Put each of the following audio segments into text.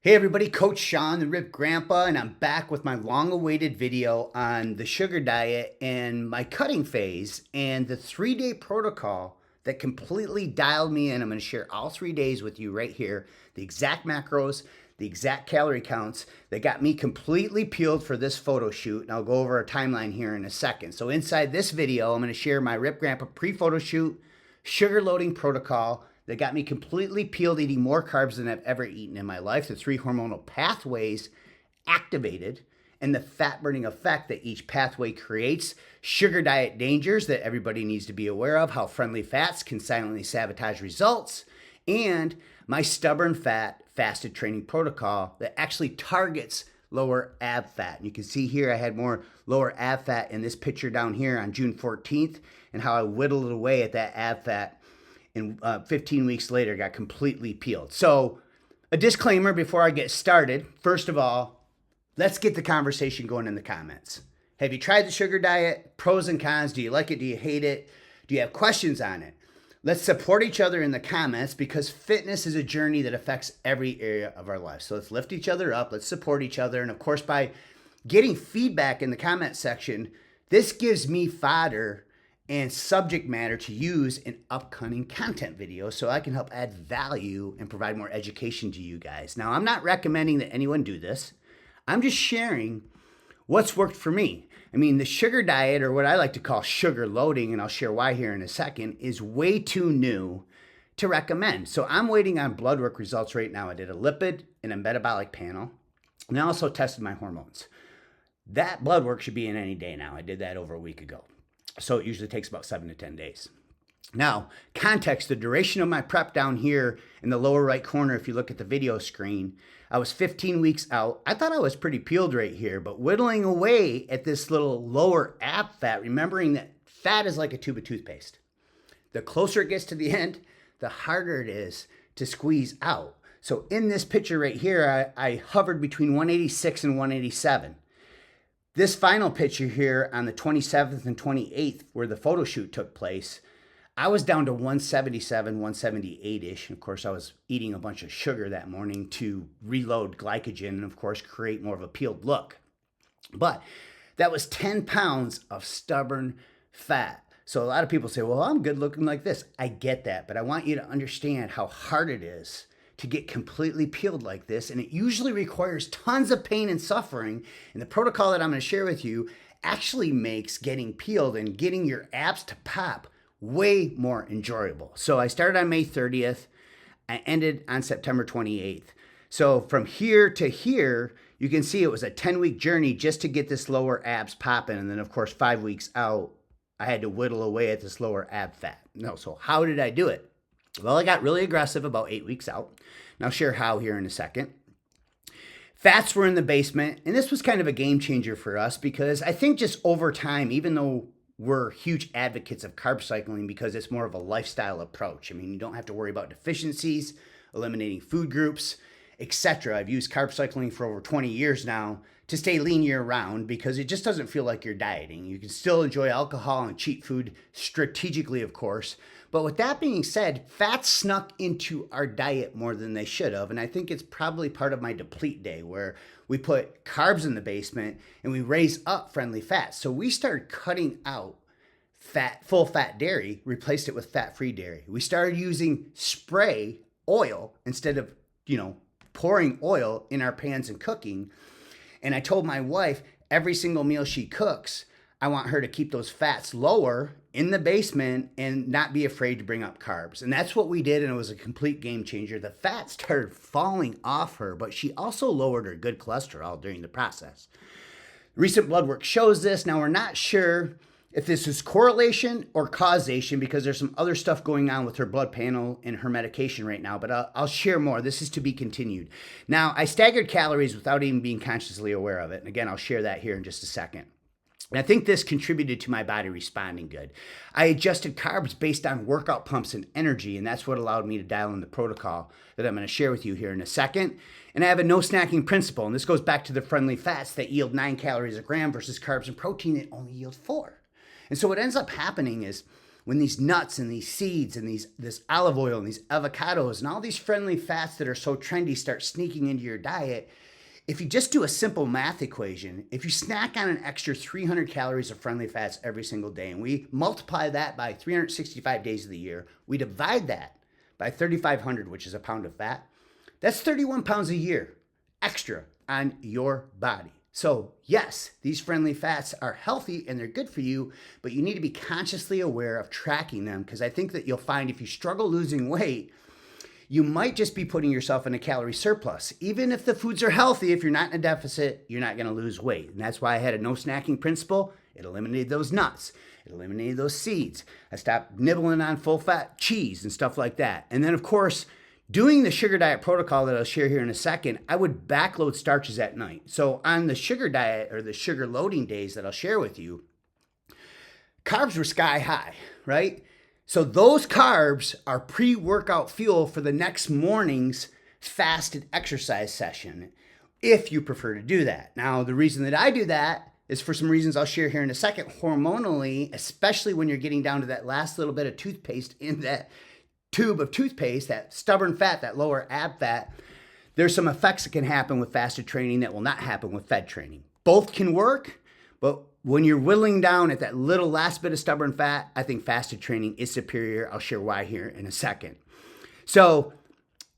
Hey everybody, Coach Sean, the Rip Grandpa, and I'm back with my long-awaited video on the sugar diet and my cutting phase and the 3-day protocol that completely dialed me in. I'm going to share all 3 days with you right here, the exact macros, the exact calorie counts that got me completely peeled for this photo shoot, and I'll go over a timeline here in a second. So inside this video, I'm going to share my Rip Grandpa pre-photo shoot sugar loading protocol that got me completely peeled, eating more carbs than I've ever eaten in my life, the 3 hormonal pathways activated, and the fat burning effect that each pathway creates, sugar diet dangers that everybody needs to be aware of, how friendly fats can silently sabotage results, and my stubborn fat fasted training protocol that actually targets lower ab fat. And you can see here I had more lower ab fat in this picture down here on June 14th, and how I whittled away at that ab fat, and 15 weeks later got completely peeled. So a disclaimer before I get started. First of all, let's get the conversation going in the comments. Have you tried the sugar diet? Pros and cons. Do you like it? Do you hate it? Do you have questions on it? Let's support each other in the comments, because fitness is a journey that affects every area of our life. So let's lift each other up. Let's support each other. And of course, by getting feedback in the comment section, this gives me fodder and subject matter to use in upcoming content videos so I can help add value and provide more education to you guys. Now, I'm not recommending that anyone do this. I'm just sharing what's worked for me. I mean, the sugar diet, or what I like to call sugar loading, and I'll share why here in a second, is way too new to recommend. So I'm waiting on blood work results right now. I did a lipid and a metabolic panel, and I also tested my hormones. That blood work should be in any day now. I did that over a week ago. So it usually takes about 7 to 10 days. Now, context, the duration of my prep down here in the lower right corner, if you look at the video screen, I was 15 weeks out. I thought I was pretty peeled right here, but whittling away at this little lower ab fat, remembering that fat is like a tube of toothpaste. The closer it gets to the end, the harder it is to squeeze out. So in this picture right here, I hovered between 186 and 187. This final picture here on the 27th and 28th, where the photo shoot took place, I was down to 177, 178-ish. Of course, I was eating a bunch of sugar that morning to reload glycogen and, of course, create more of a peeled look. But that was 10 pounds of stubborn fat. So a lot of people say, well, I'm good looking like this. I get that, but I want you to understand how hard it is to get completely peeled like this, and it usually requires tons of pain and suffering, and the protocol that I'm going to share with you actually makes getting peeled and getting your abs to pop way more enjoyable. So I started on May 30th, I ended on September 28th. So from here to here, you can see it was a 10-week journey just to get this lower abs popping, and then of course 5 weeks out, I had to whittle away at this lower ab fat. So how did I do it? Well, I got really aggressive about 8 weeks out, and I'll share how here in a second. Fats were in the basement, and this was kind of a game changer for us, because I think just over time, even though we're huge advocates of carb cycling because it's more of a lifestyle approach. I mean, you don't have to worry about deficiencies, eliminating food groups, etc. I've used carb cycling for over 20 years now to stay lean year-round, because it just doesn't feel like you're dieting. You can still enjoy alcohol and cheat food strategically, of course. But with that being said, fats snuck into our diet more than they should have. And I think it's probably part of my deplete day, where we put carbs in the basement and we raise up friendly fats. So we started cutting out full fat dairy, replaced it with fat-free dairy. We started using spray oil instead of, pouring oil in our pans and cooking. And I told my wife, every single meal she cooks, I want her to keep those fats lower in the basement and not be afraid to bring up carbs. And that's what we did, and it was a complete game changer. The fat started falling off her, but she also lowered her good cholesterol during the process. Recent blood work shows this. Now, we're not sure if this is correlation or causation, because there's some other stuff going on with her blood panel and her medication right now, but I'll share more. This is to be continued. Now, I staggered calories without even being consciously aware of it. And again, I'll share that here in just a second. And I think this contributed to my body responding good. I adjusted carbs based on workout pumps and energy, and that's what allowed me to dial in the protocol that I'm going to share with you here in a second. And I have a no snacking principle, and this goes back to the friendly fats that yield 9 calories a gram versus carbs and protein that only yield 4. And so what ends up happening is when these nuts and these seeds and this olive oil and these avocados and all these friendly fats that are so trendy start sneaking into your diet, if you just do a simple math equation, if you snack on an extra 300 calories of friendly fats every single day, and we multiply that by 365 days of the year, we divide that by 3,500, which is a pound of fat, that's 31 pounds a year extra on your body. So yes, these friendly fats are healthy and they're good for you, but you need to be consciously aware of tracking them, because I think that you'll find if you struggle losing weight, you might just be putting yourself in a calorie surplus. Even if the foods are healthy, if you're not in a deficit, you're not going to lose weight. And that's why I had a no snacking principle. It eliminated those nuts. It eliminated those seeds. I stopped nibbling on full fat cheese and stuff like that. And then of course, doing the sugar diet protocol that I'll share here in a second, I would backload starches at night. So on the sugar diet or the sugar loading days that I'll share with you, carbs were sky high, right? So those carbs are pre-workout fuel for the next morning's fasted exercise session, if you prefer to do that. Now, the reason that I do that is for some reasons I'll share here in a second. Hormonally, especially when you're getting down to that last little bit of toothpaste in that tube of toothpaste, that stubborn fat, that lower ab fat, there's some effects that can happen with fasted training that will not happen with fed training. Both can work, but when you're whittling down at that little last bit of stubborn fat, I think fasted training is superior. I'll share why here in a second. So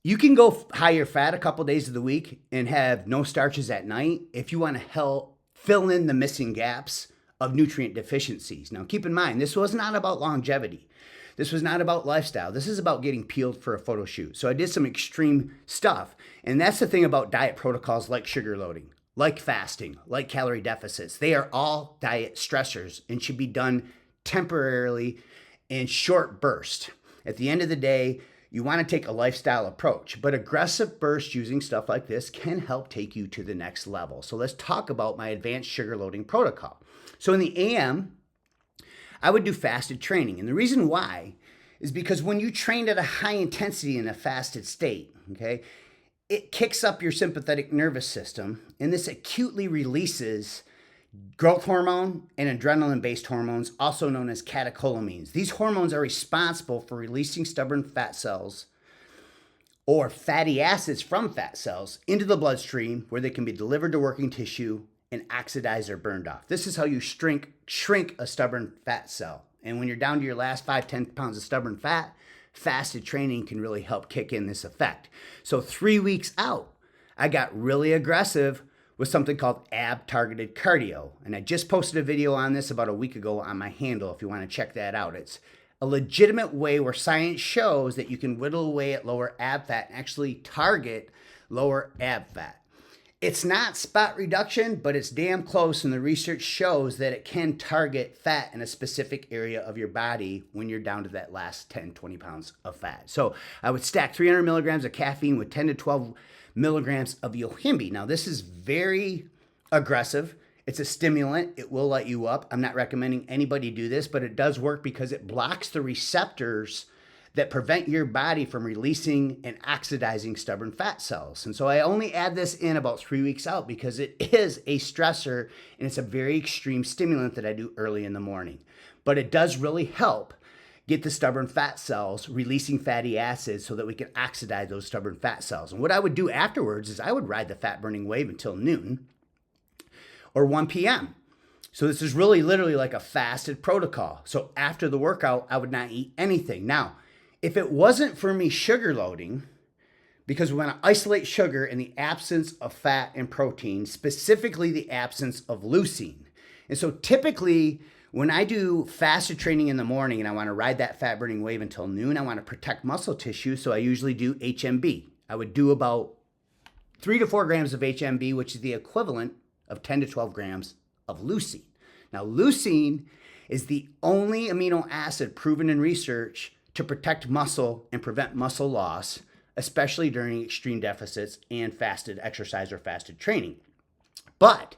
you can go higher fat a couple days of the week and have no starches at night if you want to help fill in the missing gaps of nutrient deficiencies. Now keep in mind, this was not about longevity. This was not about lifestyle. This is about getting peeled for a photo shoot. So I did some extreme stuff. And that's the thing about diet protocols like sugar loading, like fasting, like calorie deficits. They are all diet stressors and should be done temporarily in short bursts. At the end of the day, you want to take a lifestyle approach, but aggressive bursts using stuff like this can help take you to the next level. So let's talk about my advanced sugar loading protocol. So in the AM, I would do fasted training. And the reason why is because when you train at a high intensity in a fasted state, okay, it kicks up your sympathetic nervous system, and this acutely releases growth hormone and adrenaline-based hormones, also known as catecholamines. These hormones are responsible for releasing stubborn fat cells or fatty acids from fat cells into the bloodstream, where they can be delivered to working tissue and oxidized or burned off. This is how you shrink a stubborn fat cell. And when you're down to your last 5-10 pounds of stubborn fat, fasted training can really help kick in this effect. So 3 weeks out, I got really aggressive with something called ab-targeted cardio. And I just posted a video on this about a week ago on my handle if you want to check that out. It's a legitimate way where science shows that you can whittle away at lower ab fat and actually target lower ab fat. It's not spot reduction, but it's damn close, and the research shows that it can target fat in a specific area of your body when you're down to that last 10, 20 pounds of fat. So I would stack 300 milligrams of caffeine with 10 to 12 milligrams of yohimbe. Now this is very aggressive. It's a stimulant. It will light you up. I'm not recommending anybody do this, but it does work because it blocks the receptors that prevent your body from releasing and oxidizing stubborn fat cells. And so I only add this in about 3 weeks out because it is a stressor and it's a very extreme stimulant that I do early in the morning. But it does really help get the stubborn fat cells releasing fatty acids so that we can oxidize those stubborn fat cells. And what I would do afterwards is I would ride the fat burning wave until noon or 1 p.m. So this is really literally like a fasted protocol. So after the workout, I would not eat anything. Now, if it wasn't for me sugar loading, because we want to isolate sugar in the absence of fat and protein, specifically the absence of leucine. And so typically when I do fasted training in the morning and I want to ride that fat burning wave until noon, I want to protect muscle tissue. So I usually do HMB. I would do about 3 to 4 grams of HMB, which is the equivalent of 10 to 12 grams of leucine. Now, leucine is the only amino acid proven in research to protect muscle and prevent muscle loss, especially during extreme deficits and fasted exercise or fasted training. But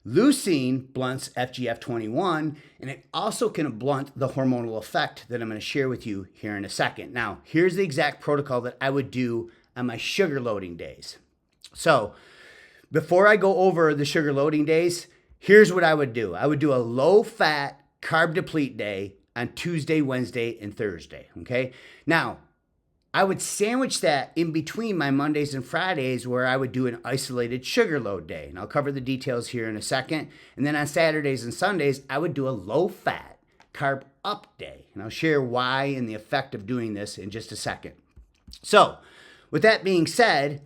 leucine blunts FGF21, and it also can blunt the hormonal effect that I'm going to share with you here in a second. Now, here's the exact protocol that I would do on my sugar loading days. So before I go over the sugar loading days, here's what I would do. I would do a low-fat carb deplete day on Tuesday, Wednesday, and Thursday, okay? Now, I would sandwich that in between my Mondays and Fridays where I would do an isolated sugar load day. And I'll cover the details here in a second. And then on Saturdays and Sundays, I would do a low-fat, carb up day. And I'll share why and the effect of doing this in just a second. So, with that being said,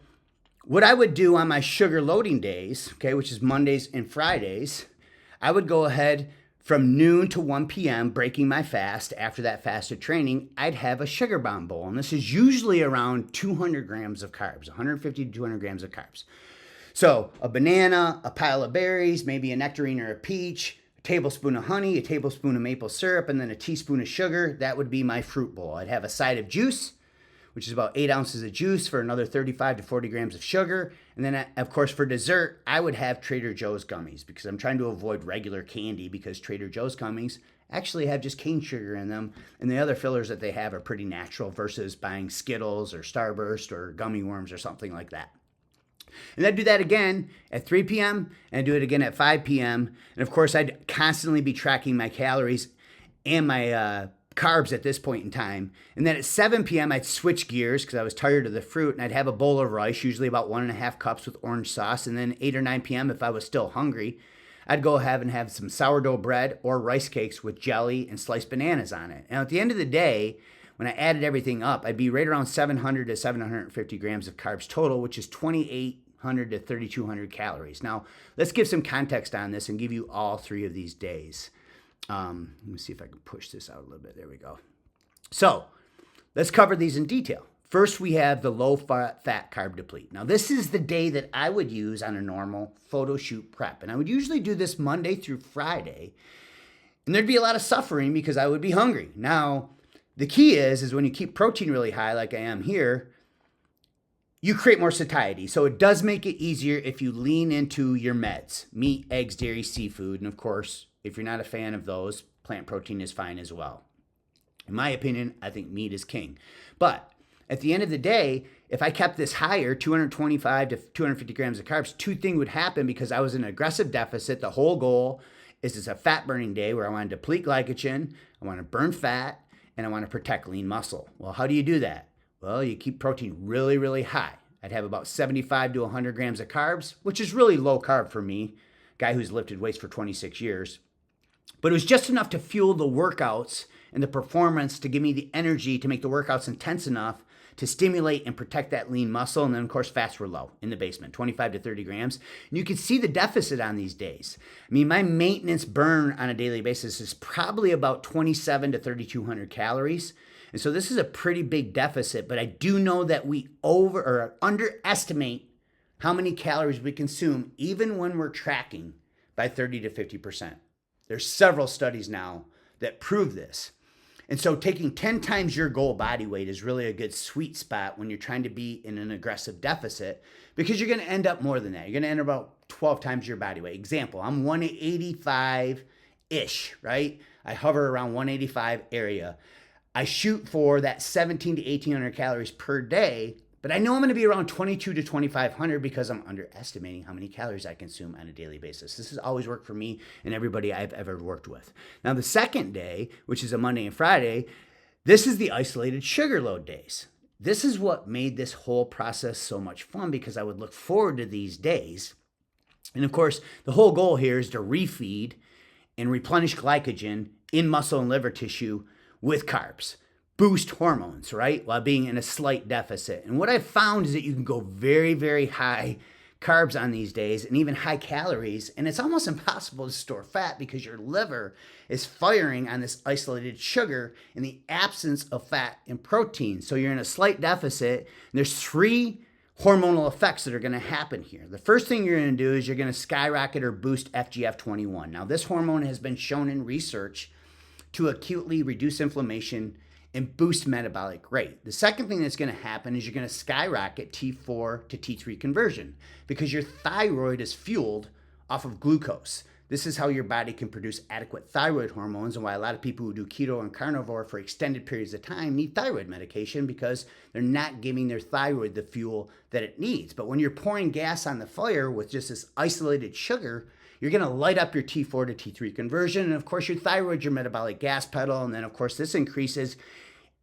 what I would do on my sugar loading days, okay, which is Mondays and Fridays, I would go ahead from noon to 1 p.m., breaking my fast. After that fasted training, I'd have a sugar bomb bowl. And this is usually around 200 grams of carbs, 150 to 200 grams of carbs. So a banana, a pile of berries, maybe a nectarine or a peach, a tablespoon of honey, a tablespoon of maple syrup, and then a teaspoon of sugar. That would be my fruit bowl. I'd have a side of juice, which is about 8 ounces of juice for another 35 to 40 grams of sugar. And then, of course, for dessert, I would have Trader Joe's gummies because I'm trying to avoid regular candy because Trader Joe's gummies actually have just cane sugar in them. And the other fillers that they have are pretty natural versus buying Skittles or Starburst or gummy worms or something like that. And I'd do that again at 3 p.m. and I'd do it again at 5 p.m. And, of course, I'd constantly be tracking my calories and my carbs at this point in time. And then at 7 p.m. I'd switch gears because I was tired of the fruit, and I'd have a bowl of rice, usually about 1.5 cups with orange sauce. And then 8 or 9 p.m. if I was still hungry, I'd go ahead and have some sourdough bread or rice cakes with jelly and sliced bananas on it. And at the end of the day, when I added everything up, I'd be right around 700 to 750 grams of carbs total, which is 2,800 to 3,200 calories. Now, let's give some context on this and give you all 3 of these days. Let me see if I can push this out a little bit. There we go. So let's cover these in detail. First, we have the low-fat carb deplete. Now, this is the day that I would use on a normal photo shoot prep. And I would usually do this Monday through Friday. And there'd be a lot of suffering because I would be hungry. Now, the key is when you keep protein really high like I am here, you create more satiety. So it does make it easier if you lean into your meds, meat, eggs, dairy, seafood, and of course, if you're not a fan of those, plant protein is fine as well. In my opinion, I think meat is king. But at the end of the day, if I kept this higher, 225 to 250 grams of carbs, 2 things would happen because I was in an aggressive deficit. The whole goal is it's a fat burning day where I want to deplete glycogen, I want to burn fat, and I want to protect lean muscle. Well, how do you do that? Well, you keep protein really, really high. I'd have about 75 to 100 grams of carbs, which is really low carb for me, guy who's lifted weights for 26 years. But it was just enough to fuel the workouts and the performance to give me the energy to make the workouts intense enough to stimulate and protect that lean muscle. And then, of course, fats were low in the basement, 25 to 30 grams. And you can see the deficit on these days. I mean, my maintenance burn on a daily basis is probably about 27 to 3,200 calories. And so this is a pretty big deficit, but I do know that we underestimate how many calories we consume even when we're tracking by 30 to 50%. There's several studies now that prove this. And so taking 10 times your goal body weight is really a good sweet spot when you're trying to be in an aggressive deficit because you're going to end up more than that. You're going to end up about 12 times your body weight. Example, I'm 185-ish, right? I hover around 185 area. I shoot for that 17 to 1,800 calories per day, but I know I'm going to be around 22 to 2,500 because I'm underestimating how many calories I consume on a daily basis. This has always worked for me and everybody I've ever worked with. Now, the second day, which is a Monday and Friday, this is the isolated sugar load days. This is what made this whole process so much fun because I would look forward to these days. And of course, the whole goal here is to refeed and replenish glycogen in muscle and liver tissue with carbs. Boost hormones, right? While being in a slight deficit. And what I've found is that you can go very, very high carbs on these days and even high calories. And it's almost impossible to store fat because your liver is firing on this isolated sugar in the absence of fat and protein. So you're in a slight deficit. And there's 3 hormonal effects that are going to happen here. The first thing you're going to do is you're going to skyrocket or boost FGF21. Now, this hormone has been shown in research to acutely reduce inflammation and boost metabolic rate. The second thing that's going to happen is you're going to skyrocket T4 to T3 conversion because your thyroid is fueled off of glucose. This is how your body can produce adequate thyroid hormones, and why a lot of people who do keto and carnivore for extended periods of time need thyroid medication, because they're not giving their thyroid the fuel that it needs. But when you're pouring gas on the fire with just this isolated sugar, you're going to light up your T4 to T3 conversion. And of course, your thyroid's your metabolic gas pedal. And then of course, this increases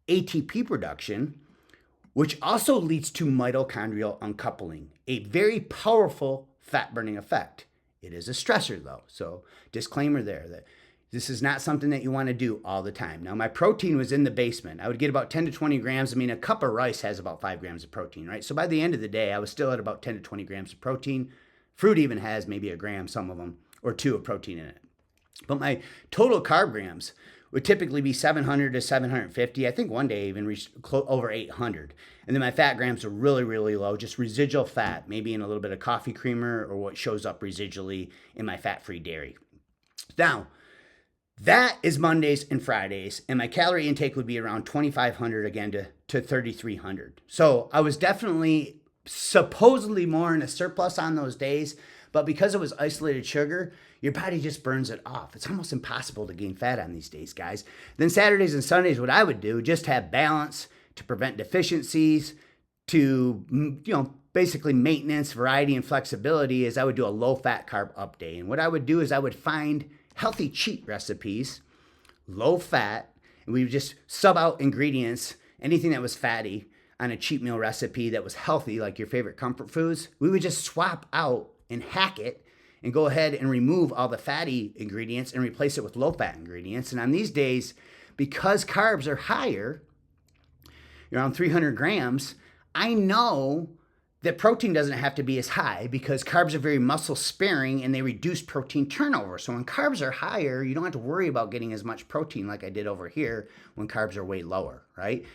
ATP production, which also leads to mitochondrial uncoupling, a very powerful fat burning effect. It is a stressor though. So disclaimer there that this is not something that you want to do all the time. Now my protein was in the basement. I would get about 10 to 20 grams. I mean, a cup of rice has about 5 grams of protein, right? So by the end of the day, I was still at about 10 to 20 grams of protein. Fruit even has maybe a gram, some of them, or 2 of protein in it. But my total carb grams would typically be 700 to 750. I think one day I even reached over 800. And then my fat grams are really, really low, just residual fat, maybe in a little bit of coffee creamer or what shows up residually in my fat-free dairy. Now, that is Mondays and Fridays, and my calorie intake would be around 2,500 again to 3,300. So I was definitely supposedly more in a surplus on those days, but because it was isolated sugar, your body just burns it off. It's almost impossible to gain fat on these days, guys. Then Saturdays and Sundays, what I would do, just have balance to prevent deficiencies, to, basically maintenance, variety, and flexibility, is I would do a low-fat carb up day. And what I would do is I would find healthy cheat recipes, low fat, and we would just sub out ingredients, anything that was fatty, on a cheat meal recipe that was healthy, like your favorite comfort foods. We would just swap out and hack it and go ahead and remove all the fatty ingredients and replace it with low-fat ingredients. And on these days, because carbs are higher, around 300 grams, I know that protein doesn't have to be as high, because carbs are very muscle sparing and they reduce protein turnover. So when carbs are higher, you don't have to worry about getting as much protein like I did over here when carbs are way lower, right?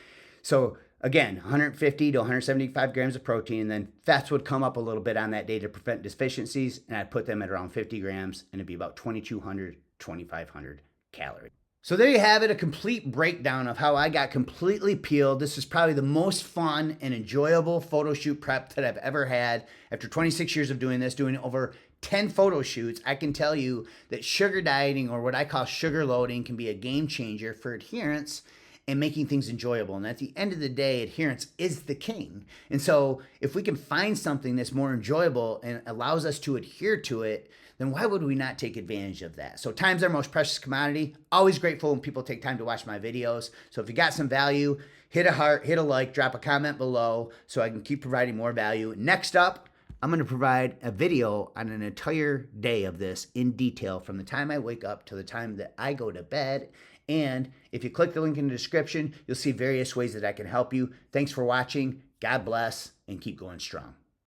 So again, 150 to 175 grams of protein, and then fats would come up a little bit on that day to prevent deficiencies, and I'd put them at around 50 grams, and it'd be about 2,200, 2,500 calories. So there you have it, a complete breakdown of how I got completely peeled. This is probably the most fun and enjoyable photo shoot prep that I've ever had. After 26 years of doing this, doing over 10 photo shoots, I can tell you that sugar dieting, or what I call sugar loading, can be a game changer for adherence and making things enjoyable. And at the end of the day, adherence is the king. And so if we can find something that's more enjoyable and allows us to adhere to it, then why would we not take advantage of that? So time's our most precious commodity. Always grateful when people take time to watch my videos. So if you got some value, hit a heart, hit a like, drop a comment below so I can keep providing more value. Next up, I'm going to provide a video on an entire day of this in detail, from the time I wake up to the time that I go to bed. And if you click the link in the description, you'll see various ways that I can help you. Thanks for watching. God bless, and keep going strong.